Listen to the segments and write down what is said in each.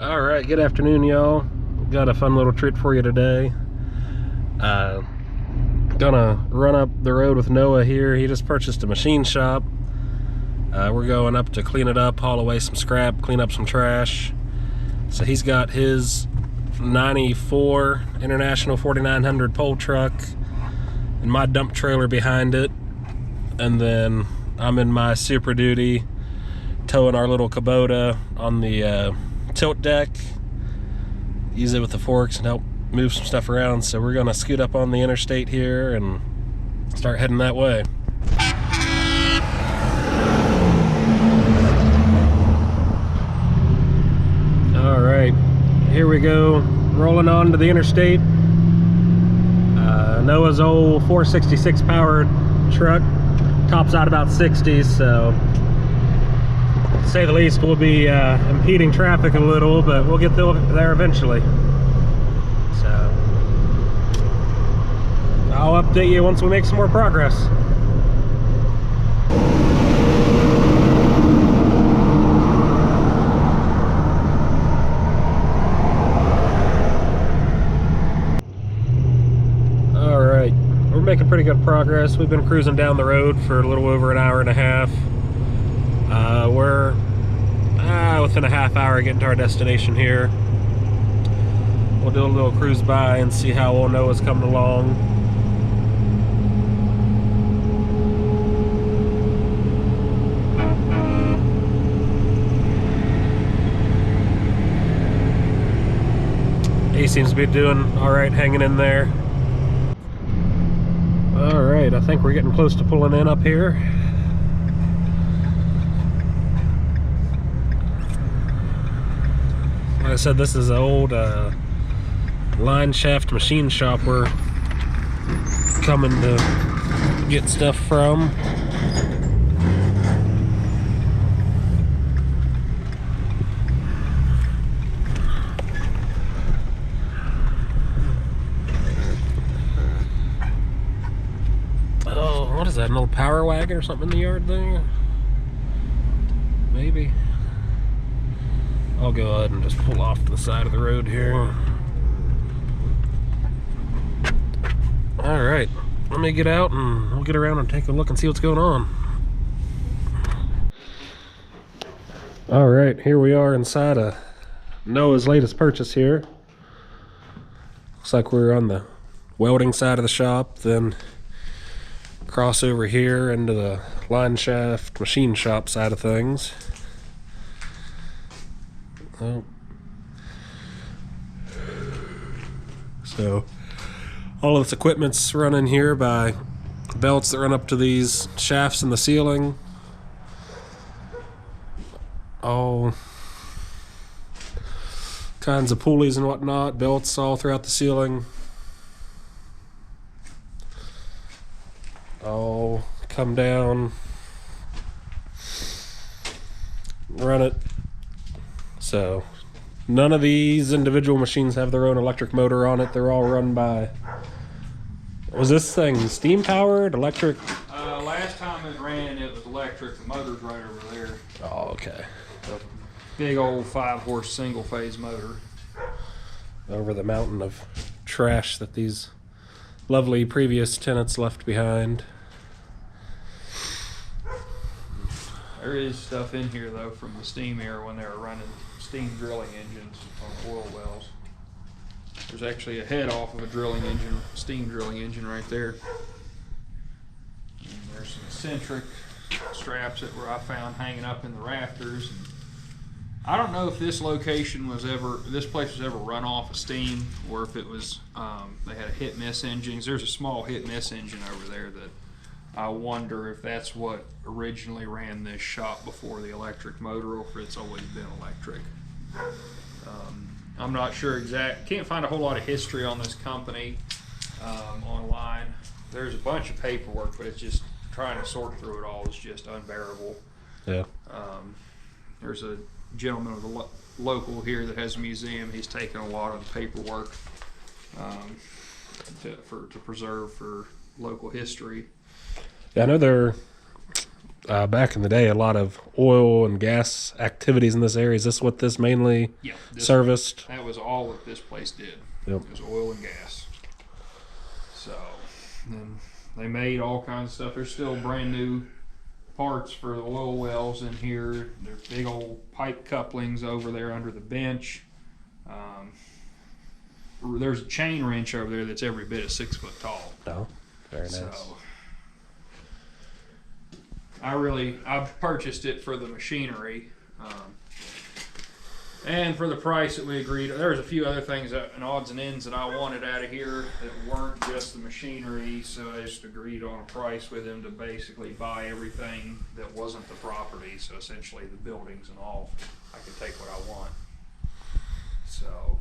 All right, good afternoon, y'all. Got a fun little treat for you today. Gonna run up the road with Noah here. He just purchased a machine shop. We're going up to clean it up, haul away some scrap, clean up some trash. So he's got his 94 International 4900 pole truck and my dump trailer behind it. And then I'm in my Super Duty towing our little Kubota on the tilt deck. Use it with the forks and help move some stuff around. So we're gonna scoot up on the interstate here and start heading that way. All right, here we go, rolling on to the interstate. Noah's old 466 powered truck tops out about 60, so to say the least, we'll be impeding traffic a little, but we'll get there eventually. So I'll update you once we make some more progress. All right, we're making pretty good progress. We've been cruising down the road for a little over an hour and a half. We're within a half hour getting to our destination here. We'll do a little cruise by and see how old Noah's coming along. He seems to be doing all right, hanging in there. All right, I think we're getting close to pulling in up here. Like I said, this is an old line shaft machine shop we're coming to get stuff from. Oh, what is that, an old power wagon or something in the yard there? Maybe. I'll go ahead and just pull off to the side of the road here. All right, let me get out and we'll get around and take a look and see what's going on. All right, here we are inside of Noah's latest purchase here. Looks like we're on the welding side of the shop, then cross over here into the line shaft machine shop side of things. Oh. So all of this equipment's running here by belts that run up to these shafts in the ceiling. All kinds of pulleys and whatnot, belts all throughout the ceiling. All come down, run it. So none of these individual machines have their own electric motor on it. They're all run by, was this thing steam powered, electric? Last time it ran, it was electric. The motor's right over there. Oh, okay. The big old 5-horse single phase motor. Over the mountain of trash that these lovely previous tenants left behind. There is stuff in here though from the steam era when they were running steam drilling engines on oil wells. There's actually a head off of a drilling engine, steam drilling engine right there. And there's some eccentric straps that I found hanging up in the rafters. And I don't know if this location was ever, this place was ever run off of steam, or if it was, they had a hit-miss engines. There's a small hit-miss engine over there that I wonder if that's what originally ran this shop before the electric motor, or if it's always been electric. I'm not sure can't find a whole lot of history on this company online. There's a bunch of paperwork, but it's just trying to sort through it all is just unbearable. Yeah. There's a gentleman with a local here that has a museum. He's taken a lot of the paperwork to preserve for local history. Yeah, I know they're back in the day, a lot of oil and gas activities in this area. Is this what this mainly serviced? That was all that this place did. Yep. It was oil and gas. So, then they made all kinds of stuff. There's still brand new parts for the oil wells in here. There's big old pipe couplings over there under the bench. There's a chain wrench over there that's every bit of 6 foot tall. Oh, very nice. So, I purchased it for the machinery, and for the price that we agreed. There was a few other things and odds and ends that I wanted out of here that weren't just the machinery, so I just agreed on a price with him to basically buy everything that wasn't the property. So essentially, the buildings and all, I could take what I want. So.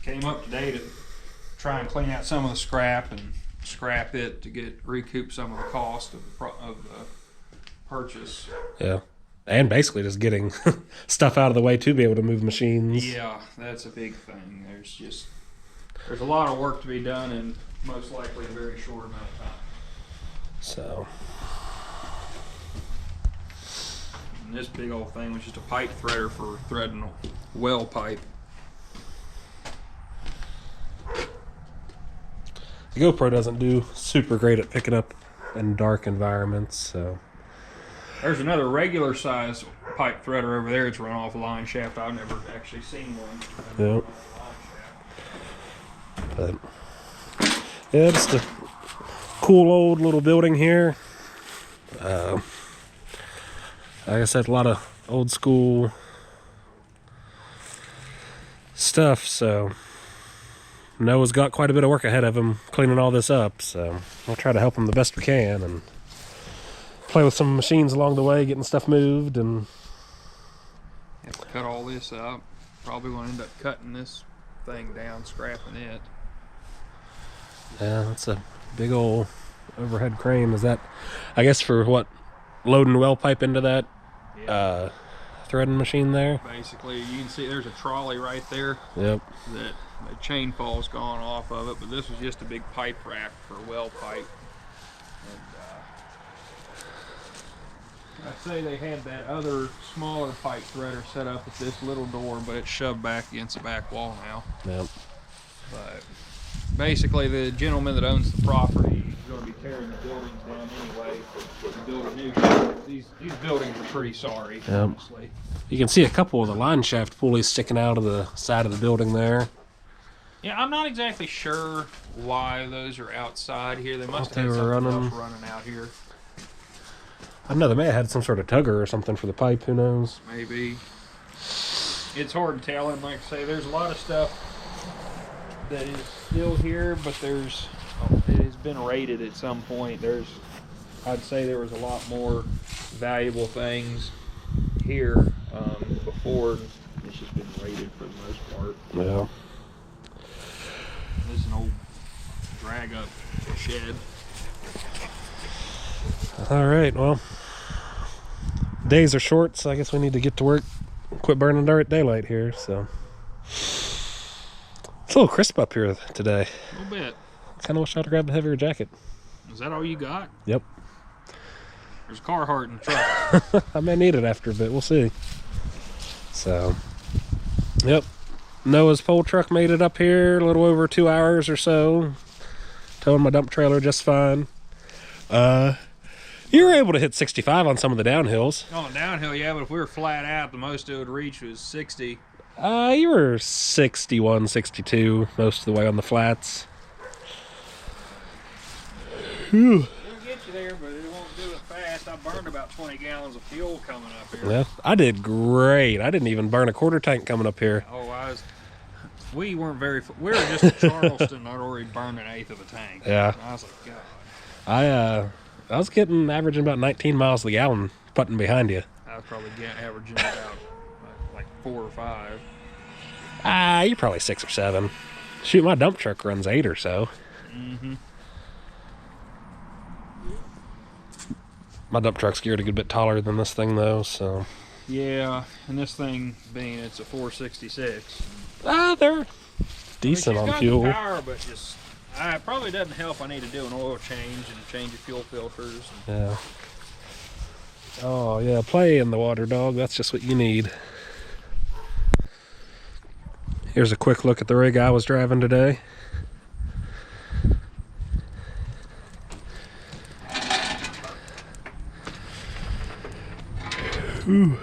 Came up today to try and clean out some of the scrap and scrap it to recoup some of the cost of the purchase. Yeah, and basically just getting stuff out of the way to be able to move machines. Yeah, that's a big thing. There's a lot of work to be done in most likely a very short amount of time. So. And this big old thing was just a pipe threader for threading a well pipe. The GoPro doesn't do super great at picking up in dark environments, so. There's another regular size pipe threader over there. It's run off a line shaft. I've never actually seen one. Yep. But yeah, just a cool old little building here. Like I said, a lot of old school stuff, so Noah's got quite a bit of work ahead of him cleaning all this up, so we'll try to help him the best we can and play with some machines along the way, getting stuff moved. And have to cut all this up. Probably going to end up cutting this thing down, scrapping it. Yeah, that's a big old overhead crane. Is that, I guess, for what, loading well pipe into that threading machine there? Basically, you can see there's a trolley right there. Yep. That the chain fall's gone off of it, but this was just a big pipe rack for well pipe. And I'd say they had that other smaller pipe threader set up at this little door, but it's shoved back against the back wall now. Yep. But basically, the gentleman that owns the property is going to be tearing the buildings down anyway to build a new. These buildings are pretty sorry, honestly. You can see a couple of the line shaft pulleys sticking out of the side of the building there. Yeah, I'm not exactly sure why those are outside here. They must have they had were something else running out here. I don't know, they may have had some sort of tugger or something for the pipe, who knows? Maybe. It's hard to tell, and like I say, there's a lot of stuff that is still here, but it has been raided at some point. I'd say there was a lot more valuable things here before. It's just been raided for the most part. Yeah. This is an old drag up shed. All right, well, days are short, so I guess we need to get to work, quit burning dirt daylight here. So it's a little crisp up here today. A little bit. Kind of wish I'd grabbed a heavier jacket. Is that all you got? Yep. There's a Carhartt in the truck. I may need it after a bit. We'll see. So, yep. Noah's pole truck made it up here a little over 2 hours or so. Towing my dump trailer just fine. You were able to hit 65 on some of the downhills. On downhill, yeah, but if we were flat out, the most it would reach was 60. You were 61, 62 most of the way on the flats. Whew. It'll get you there, but it won't do it fast. I burned about 20 gallons of fuel coming up here. Yeah, I did great. I didn't even burn a quarter tank coming up here. Oh, we weren't very, we were just at Charleston. I'd already burned an eighth of a tank. Yeah. I was like, God. I was averaging about 19 miles a gallon putting behind you. I was probably averaging about like 4 or 5. You're probably 6 or 7. Shoot, my dump truck runs 8 or so. Mm-hmm. My dump truck's geared a good bit taller than this thing, though, so. Yeah, and this thing being it's a 466. They're decent on fuel. The power, but just it probably doesn't help. I need to do an oil change and change the fuel filters. Yeah. Oh yeah, play in the water, dog. That's just what you need. Here's a quick look at the rig I was driving today. Ooh.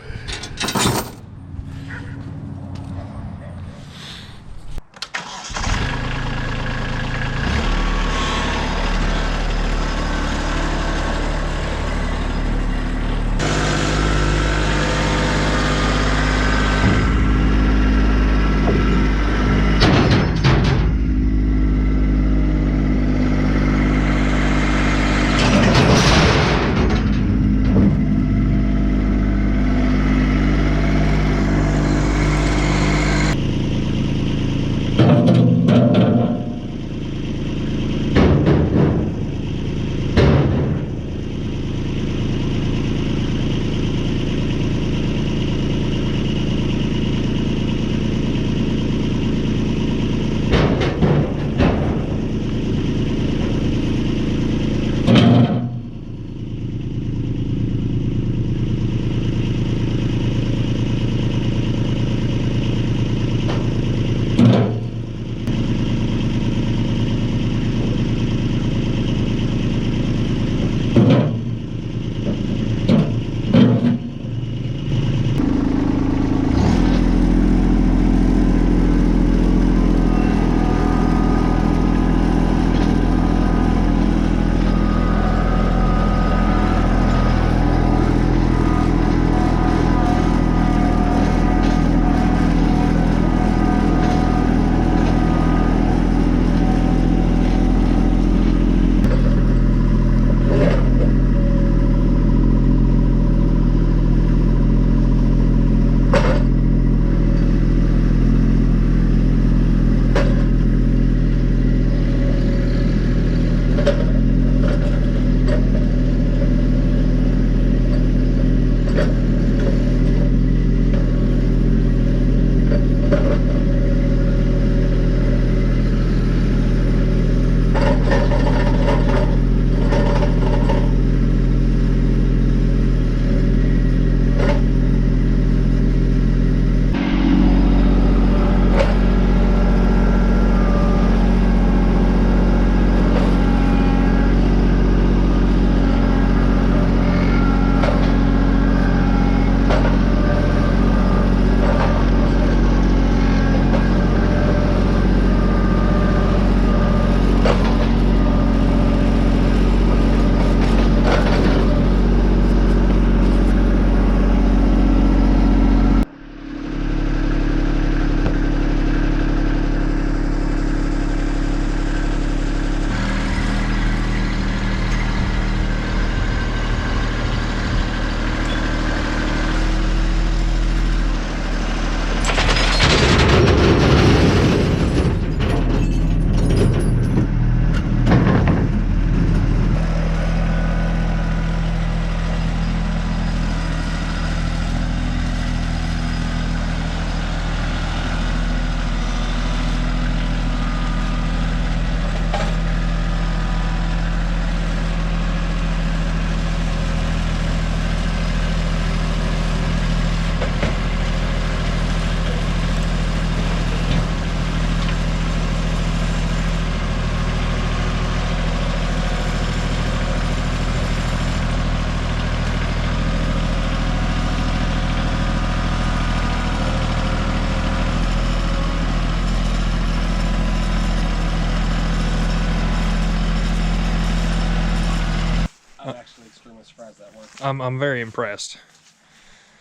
surprised that worked. I'm very impressed.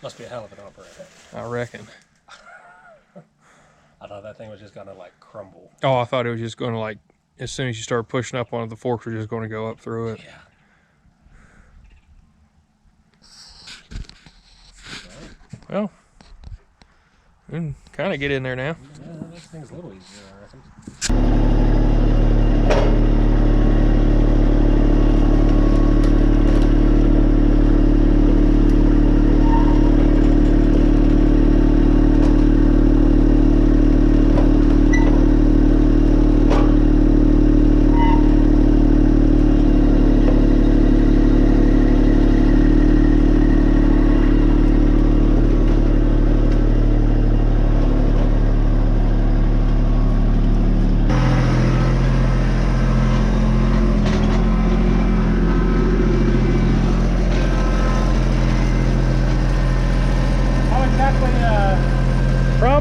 Must be a hell of an operator. I reckon. I thought that thing was just gonna like crumble. Oh, I thought it was just gonna like, as soon as you start pushing up on it, the forks were just gonna go up through it. Yeah. Well, we can kind of get in there now. Yeah, this thing's a little easier, I reckon.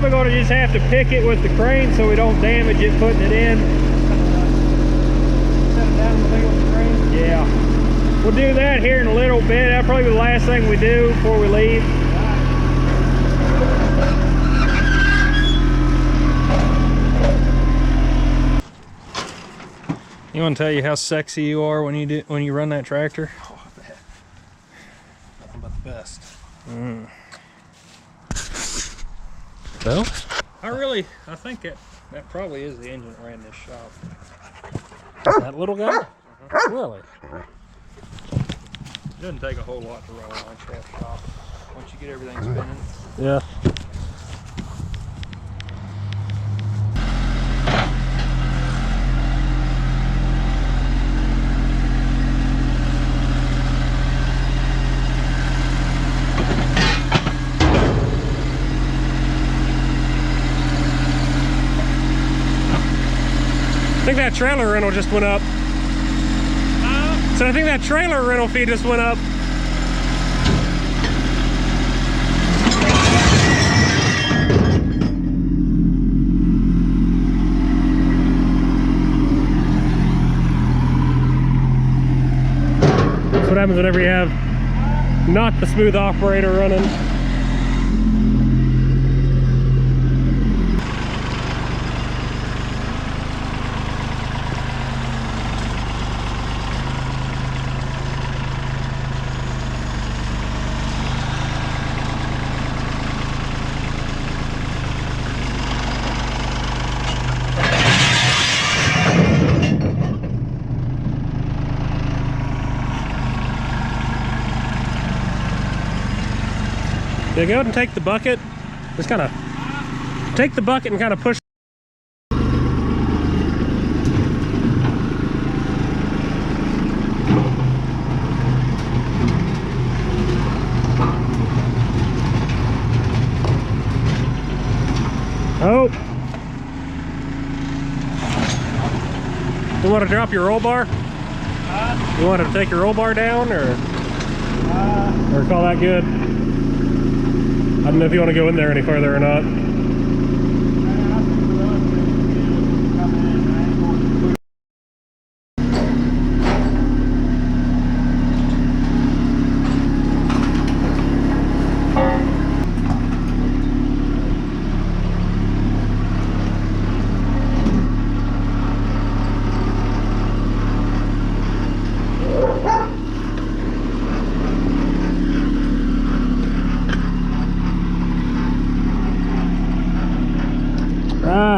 probably going to just have to pick it with the crane so we don't damage it putting it in. Set it down with the crane. Yeah. We'll do that here in a little bit. That'll probably be the last thing we do before we leave. You want to tell you how sexy you are when you run that tractor? Oh, I bet. Nothing but the best. No? I think that probably is the engine that ran this shop. That little guy? Really? It doesn't take a whole lot to run a line shaft shop once you get everything spinning. Yeah. I think that trailer rental just went up. So I think that trailer rental fee just went up. That's what happens whenever you have not the smooth operator running. Yeah, go ahead and take the bucket. Just kind of take the bucket and kind of push. Oh. You want to drop your roll bar? You want to take your roll bar down or call that good? I don't know if you want to go in there any further or not.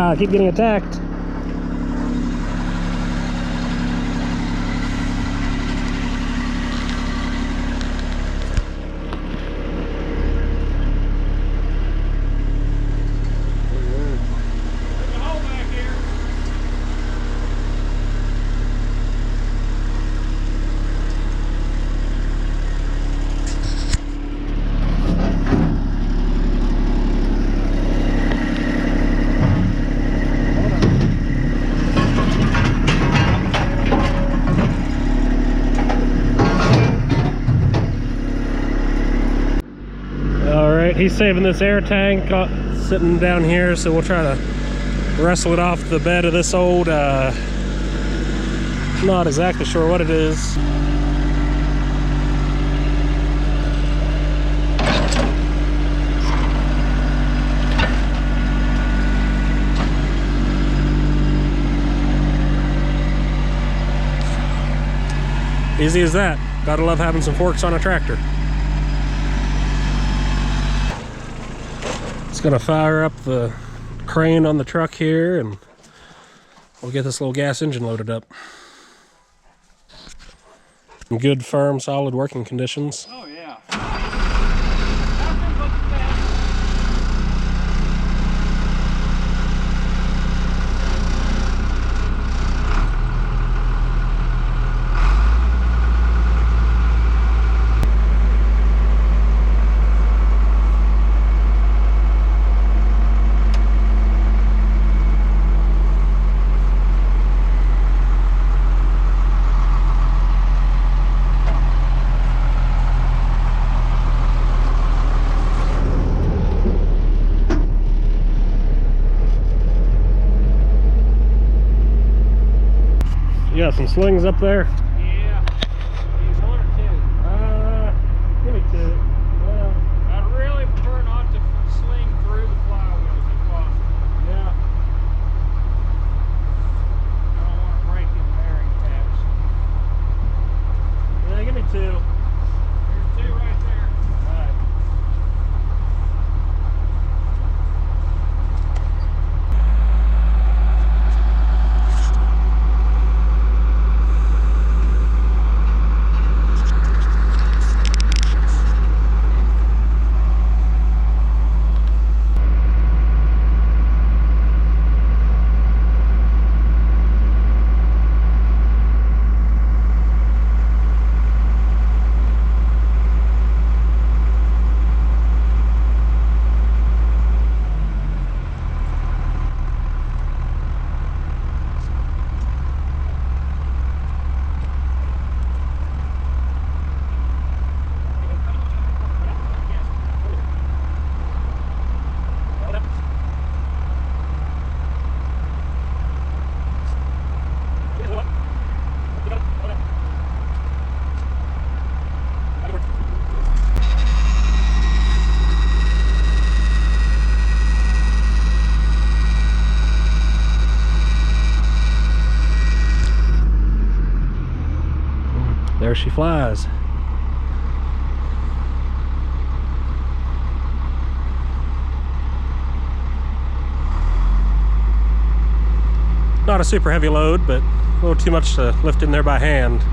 I keep getting attacked. He's saving this air tank sitting down here, so we'll try to wrestle it off the bed of this old, not exactly sure what it is. Easy as that. Gotta love having some forks on a tractor. Gonna fire up the crane on the truck here and we'll get this little gas engine loaded up. In good, firm, solid working conditions. Oh yeah. got some slings up there? Yeah. Need one or two? Give me two. Well, I'd really prefer not to sling through the flywheels if possible. yeah. I don't want to break them bearing caps. Yeah, give me two. There's two right there. All right. There she flies. Not a super heavy load, but a little too much to lift in there by hand.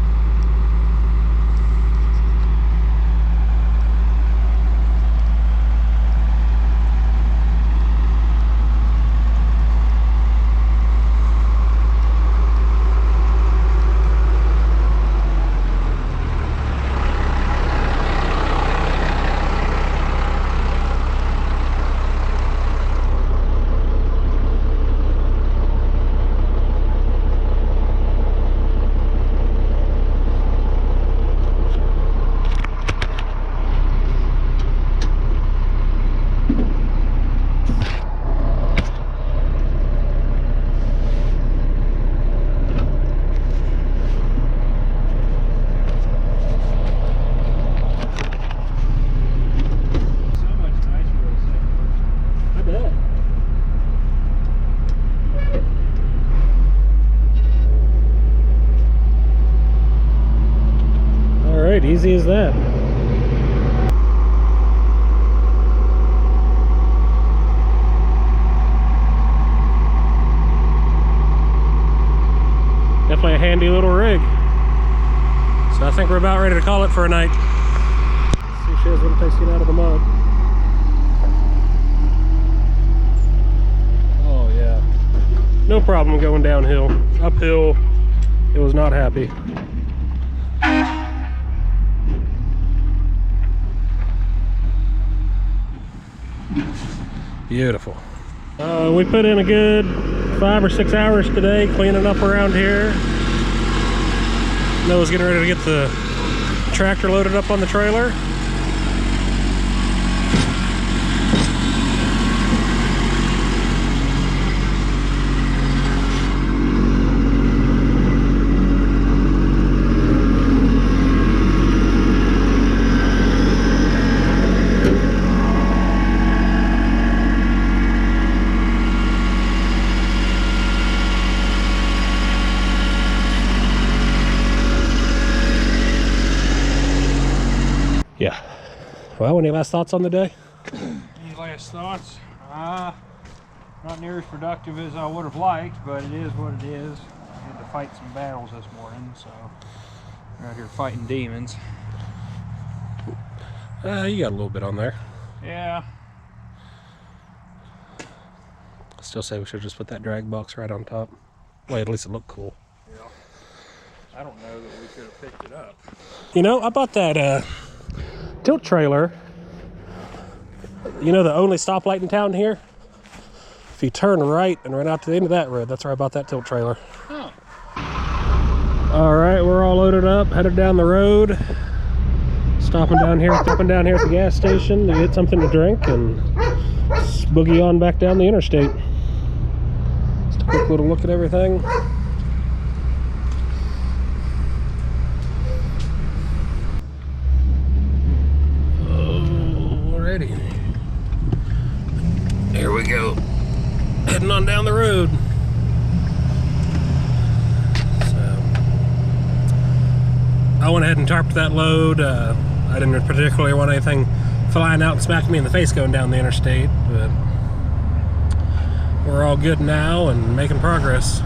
Easy as that. Definitely a handy little rig. So I think we're about ready to call it for a night. Let's see if she has what it takes to get out of the mud. Oh yeah. No problem going downhill. Uphill, it was not happy. Beautiful. We put in a good 5 or 6 hours today cleaning up around here. Noah's getting ready to get the tractor loaded up on the trailer. Yeah. Well, any last thoughts on the day? Any last thoughts? Not near as productive as I would have liked, but it is what it is. I had to fight some battles this morning, so we're out here fighting demons. You got a little bit on there. Yeah. I still say we should just put that drag box right on top. Well, at least it looked cool. Yeah. I don't know that we could have picked it up. You know, I bought that tilt trailer. You know the only stoplight in town here? If you turn right and run out to the end of that road, that's where I bought that tilt trailer. Huh. All right, we're all loaded up, headed down the road. Stopping down here at the gas station to get something to drink and boogie on back down the interstate. Just a quick little look at everything. on down the road. So I went ahead and tarped that load. I didn't particularly want anything flying out and smacking me in the face going down the interstate, but we're all good now and making progress.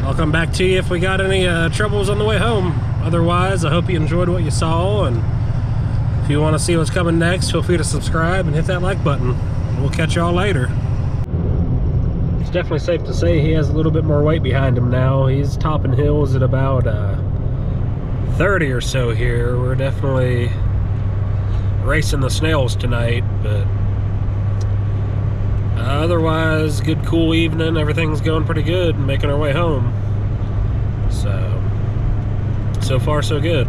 I'll come back to you if we got any troubles on the way home. Otherwise, I hope you enjoyed what you saw, and if you want to see what's coming next, feel free to subscribe and hit that like button. We'll catch y'all later. It's definitely safe to say he has a little bit more weight behind him now. He's topping hills at about 30 or so here. We're definitely racing the snails tonight, but otherwise, good cool evening. Everything's going pretty good and making our way home. So far so good.